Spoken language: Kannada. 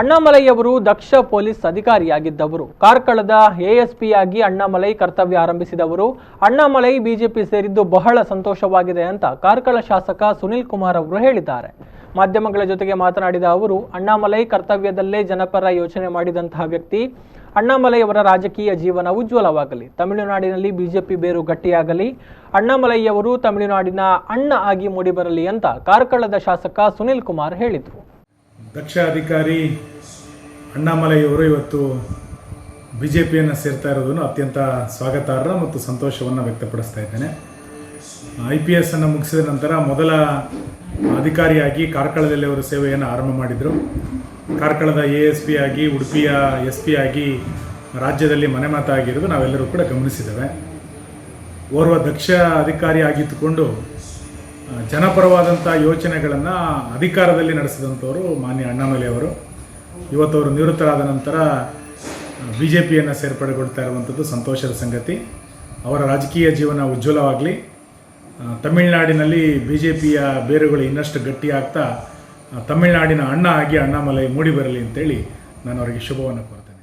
ಅಣ್ಣಾಮಲೈಯವರು ದಕ್ಷ ಪೊಲೀಸ್ ಅಧಿಕಾರಿಯಾಗಿದ್ದವರು. ಕಾರ್ಕಳದ ಎಎಸ್ಪಿಯಾಗಿ ಅಣ್ಣಾಮಲೈ ಕರ್ತವ್ಯ ಆರಂಭಿಸಿದವರು. ಅಣ್ಣಾಮಲೈ ಬಿಜೆಪಿ ಸೇರಿದ್ದು ಬಹಳ ಸಂತೋಷವಾಗಿದೆ ಅಂತ ಕಾರ್ಕಳ ಶಾಸಕ ಸುನಿಲ್ ಕುಮಾರ್ ಅವರು ಹೇಳಿದ್ದಾರೆ. ಮಾಧ್ಯಮಗಳ ಜೊತೆಗೆ ಮಾತನಾಡಿದ ಅವರು, ಅಣ್ಣಾಮಲೈ ಕರ್ತವ್ಯದಲ್ಲೇ ಜನಪರ ಯೋಚನೆ ಮಾಡಿದಂತಹ ವ್ಯಕ್ತಿ. ಅಣ್ಣಾಮಲೈ ಅವರ ರಾಜಕೀಯ ಜೀವನ ಉಜ್ವಲವಾಗಲಿ. ತಮಿಳುನಾಡಿನಲ್ಲಿ ಬಿಜೆಪಿ ಬೇರು ಗಟ್ಟಿಯಾಗಲಿ. ಅಣ್ಣಾಮಲೈಯವರು ತಮಿಳುನಾಡಿನ ಅಣ್ಣ ಆಗಿ ಮೂಡಿಬರಲಿ ಅಂತ ಕಾರ್ಕಳದ ಶಾಸಕ ಸುನಿಲ್ ಕುಮಾರ್ ಹೇಳಿದರು. ದಕ್ಷ ಅಧಿಕಾರಿ ಅಣ್ಣಾಮಲೈಯವರು ಇವತ್ತು ಬಿಜೆಪಿಯನ್ನು ಸೇರ್ತಾ ಇರೋದನ್ನು ಅತ್ಯಂತ ಸ್ವಾಗತಾರ್ಹ ಮತ್ತು ಸಂತೋಷವನ್ನು ವ್ಯಕ್ತಪಡಿಸ್ತಾ ಇದ್ದೇನೆ. IPS ಅನ್ನು ಮುಗಿಸಿದ ನಂತರ ಮೊದಲ ಅಧಿಕಾರಿಯಾಗಿ ಕಾರ್ಕಳದಲ್ಲಿ ಅವರು ಸೇವೆಯನ್ನು ಆರಂಭ ಮಾಡಿದರು. ಕಾರ್ಕಳದ ASP ಆಗಿ, ಉಡುಪಿಯ SP ಆಗಿ ರಾಜ್ಯದಲ್ಲಿ ಮನೆ ಮಾತಾಗಿರೋದು ನಾವೆಲ್ಲರೂ ಕೂಡ ಗಮನಿಸಿದ್ದೇವೆ. ಓರ್ವ ದಕ್ಷ ಅಧಿಕಾರಿ ಆಗಿದ್ದುಕೊಂಡು ಜನಪರವಾದಂಥ ಯೋಚನೆಗಳನ್ನು ಅಧಿಕಾರದಲ್ಲಿ ನಡೆಸಿದಂಥವರು ಮಾನ್ಯ ಅಣ್ಣಾಮಲೈ ಅವರು. ಇವತ್ತವರು ನಿವೃತ್ತರಾದ ನಂತರ BJPಯನ್ನು ಸೇರ್ಪಡೆಗೊಳ್ತಾ ಇರುವಂಥದ್ದು ಸಂತೋಷದ ಸಂಗತಿ. ಅವರ ರಾಜಕೀಯ ಜೀವನ ಉಜ್ವಲವಾಗಲಿ. ತಮಿಳುನಾಡಿನಲ್ಲಿ BJPಯ ಬೇರುಗಳು ಇನ್ನಷ್ಟು ಗಟ್ಟಿಯಾಗ್ತಾ ತಮಿಳುನಾಡಿನ ಅಣ್ಣ ಆಗಿ ಅಣ್ಣಾಮಲೈ ಮೂಡಿ ಬರಲಿ ಅಂತೇಳಿ ನಾನು ಅವರಿಗೆ ಶುಭವನ್ನು ಕೋರ್ತೇನೆ.